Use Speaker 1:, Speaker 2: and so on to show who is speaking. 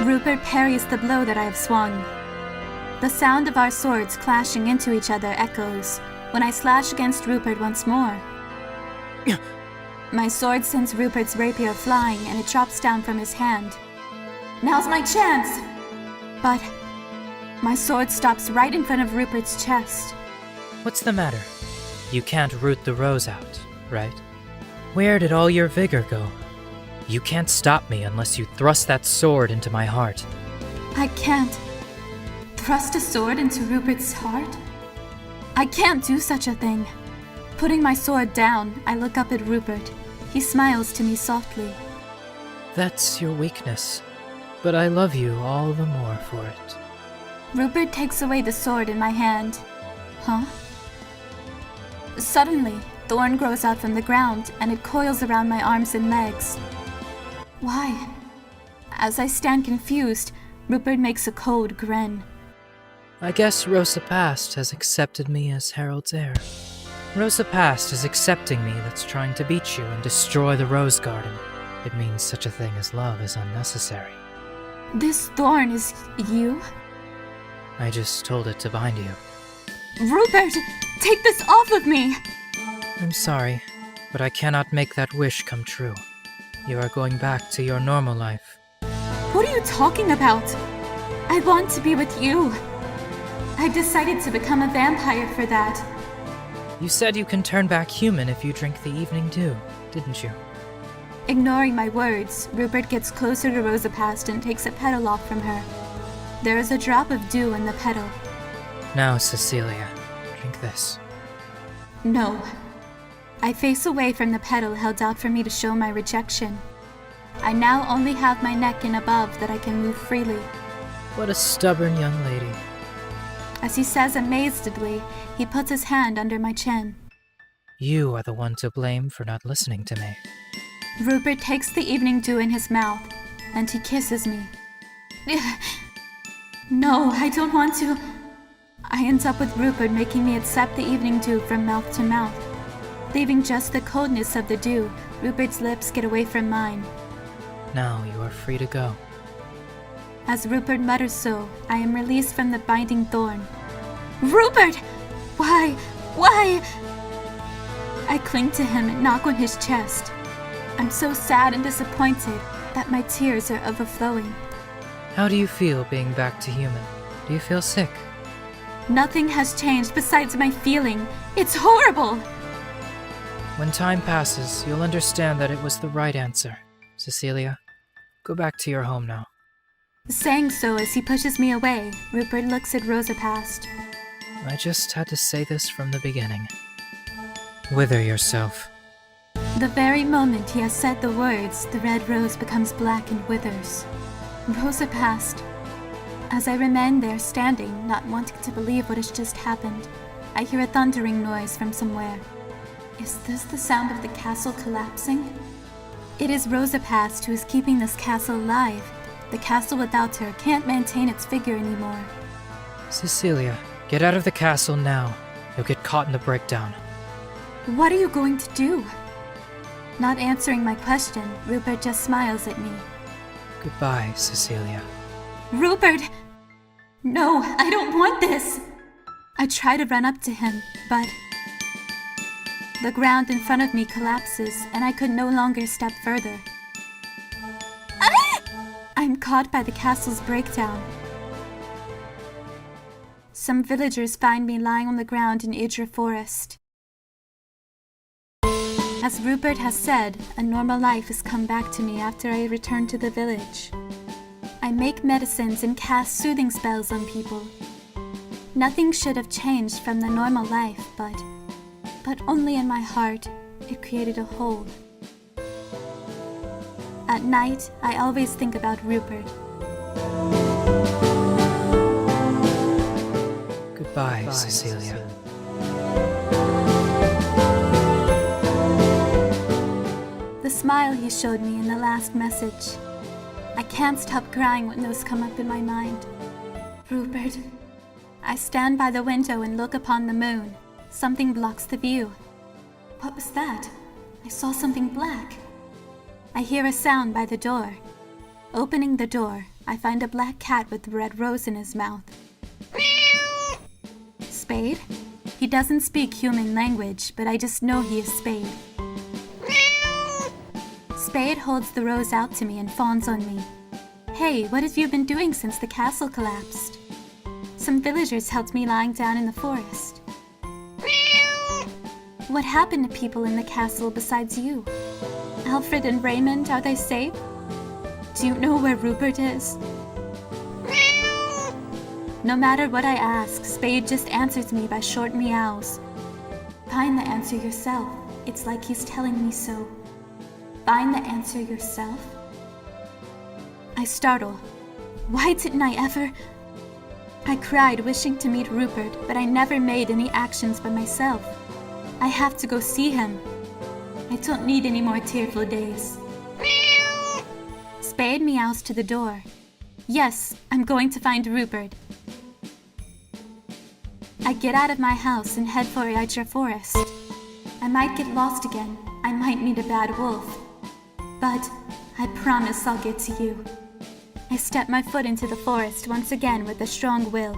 Speaker 1: Rupert parries the blow that I have swung. The sound of our swords clashing into each other echoes when I slash against Rupert once more. My sword sends Rupert's rapier flying and it drops down from his hand. Now's my chance! But my sword stops right in front of Rupert's chest.
Speaker 2: What's the matter? You can't root the rose out, right? Where did all your vigor go? You can't stop me unless you thrust that sword into my heart.
Speaker 1: I can't thrust a sword into Rupert's heart? I can't do such a thing. Putting my sword down, I look up at Rupert. He smiles to me softly.
Speaker 2: That's your weakness, but I love you all the more for it.
Speaker 1: Rupert takes away the sword in my hand. Huh? Suddenly, thorn grows out from the ground and it coils around my arms and legs. Why? As I stand confused, Rupert makes a cold grin.
Speaker 2: I guess Rosa Past has accepted me as Harold's heir. Rosa Past is accepting me that's trying to beat you and destroy the rose garden. It means such a thing as love is unnecessary.
Speaker 1: This thorn is you?
Speaker 2: I just told it to bind you.
Speaker 1: Rupert, take this off of me!
Speaker 2: I'm sorry, but I cannot make that wish come true. You are going back to your normal life.
Speaker 1: What are you talking about? I want to be with you. I decided to become a vampire for that.
Speaker 2: You said you can turn back human if you drink the evening dew, didn't you?
Speaker 1: Ignoring my words, Rupert gets closer to Rosa Past and takes a petal off from her. There is a drop of dew in the petal.
Speaker 2: Now, Cecilia, drink this.
Speaker 1: No. I face away from the petal held out for me to show my rejection. I now only have my neck and above that I can move freely.
Speaker 2: What a stubborn young lady.
Speaker 1: As he says amazedly, he puts his hand under my chin.
Speaker 2: You are the one to blame for not listening to me.
Speaker 1: Rupert takes the evening dew in his mouth, and he kisses me. No, I don't want to. I end up with Rupert making me accept the evening dew from mouth to mouth. Leaving just the coldness of the dew, Rupert's lips get away from mine.
Speaker 2: Now you are free to go.
Speaker 1: As Rupert mutters so, I am released from the binding thorn. Rupert! Why? I cling to him and knock on his chest. I'm so sad and disappointed that my tears are overflowing.
Speaker 2: How do you feel being back to human? Do you feel sick?
Speaker 1: Nothing has changed besides my feeling. It's horrible!
Speaker 2: When time passes, you'll understand that it was the right answer. Cecilia, go back to your home now.
Speaker 1: Saying so as he pushes me away, Rupert looks at Rosa Past.
Speaker 2: I just had to say this from the beginning. Wither yourself.
Speaker 1: The very moment he has said the words, the red rose becomes black and withers. Rosa Past. As I remain there standing, not wanting to believe what has just happened, I hear a thundering noise from somewhere. Is this the sound of the castle collapsing? It is Rosa Past who is keeping this castle alive. The castle without her can't maintain its figure anymore.
Speaker 2: Cecilia, get out of the castle now. You'll get caught in the breakdown.
Speaker 1: What are you going to do? Not answering my question, Rupert just smiles at me.
Speaker 2: Goodbye, Cecilia.
Speaker 1: Rupert! No, I don't want this! I try to run up to him, but the ground in front of me collapses and I could no longer step further. I'm caught by the castle's breakdown. Some villagers find me lying on the ground in Idra Forest. As Rupert has said, a normal life has come back to me after I return to the village. I make medicines and cast soothing spells on people. Nothing should have changed from the normal life, but only in my heart, it created a hole. At night, I always think about Rupert.
Speaker 2: Goodbye, Cecilia.
Speaker 1: The smile he showed me in the last message. I can't stop crying when those come up in my mind. Rupert. I stand by the window and look upon the moon. Something blocks the view. What was that? I saw something black. I hear a sound by the door. Opening the door, I find a black cat with a red rose in his mouth. Spade? He doesn't speak human language, but I just know he is Spade. Spade holds the rose out to me and fawns on me. Hey, what have you been doing since the castle collapsed? Some villagers helped me lying down in the forest. What happened to people in the castle besides you? Alfred and Raymond, are they safe? Do you know where Rupert is? No matter what I ask, Spade just answers me by short meows. Find the answer yourself. It's like he's telling me so. Find the answer yourself? I startle. Why didn't I ever... I cried, wishing to meet Rupert, but I never made any actions by myself. I have to go see him. I don't need any more tearful days. Spade meows to the door. Yes, I'm going to find Rupert. I get out of my house and head for Yitra Forest. I might get lost again. I might meet a bad wolf. But I promise I'll get to you. I step my foot into the forest once again with a strong will.